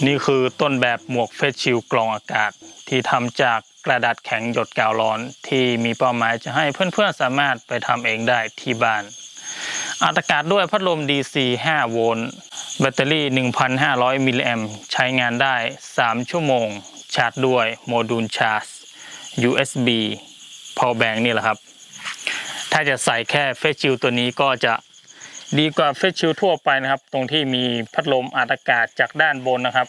นี่คือต้นแบบหมวกเฟสชิลกรองอากาศที่ทำจากกระดาษแข็งหยดกาวร้อนที่มีเป้าหมายจะให้เพื่อนๆสามารถไปทำเองได้ที่บ้านอัดอากาศด้วยพัดลม DC 5 โวลต์แบตเตอรี่ 1,500 มิลลิแอมป์ใช้งานได้3 ชั่วโมงชาร์จด้วยโมดูลชาร์จ USB Power Bank นี่แหละครับถ้าจะใส่แค่เฟสชิลตัวนี้ก็จะดีกว่าเฟสชิลทั่วไปนะครับตรงที่มีพัดลมอัดอากาศจากด้านบนนะครับ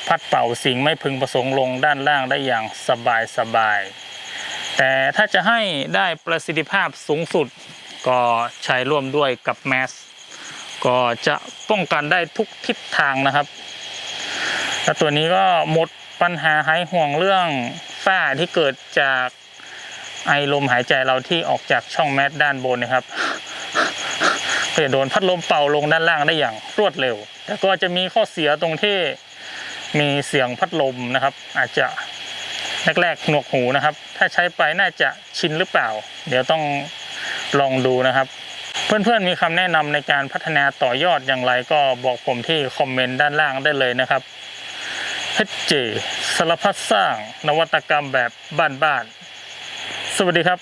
พัดเป่าสิ่งไม่พึงประสงค์ลงด้านล่างได้อย่างสบายแต่ถ้าจะให้ได้ประสิทธิภาพสูงสุดก็ใช้ร่วมด้วยกับแมสก็จะป้องกันได้ทุกทิศทางนะครับและตัวนี้ก็หมดปัญหาหายห่วงเรื่องฝ้าที่เกิดจากไอลมหายใจเราที่ออกจากช่องแมสด้านบนนะครับก็จะโดนพัดลมเป่าลงด้านล่างได้อย่างรวดเร็วแต่ก็จะมีข้อเสียตรงที่มีเสียงพัดลมนะครับอาจจะแรกๆหนวกหูนะครับถ้าใช้ไปน่าจะชินหรือเปล่าเดี๋ยวต้องลองดูนะครับเพื่อนๆมีคำแนะนำในการพัฒนาต่อยอดอย่างไรก็บอกผมที่คอมเมนต์ด้านล่างได้เลยนะครับ HJ สารพัดสร้างนวัตกรรมแบบบ้านๆสวัสดีครับ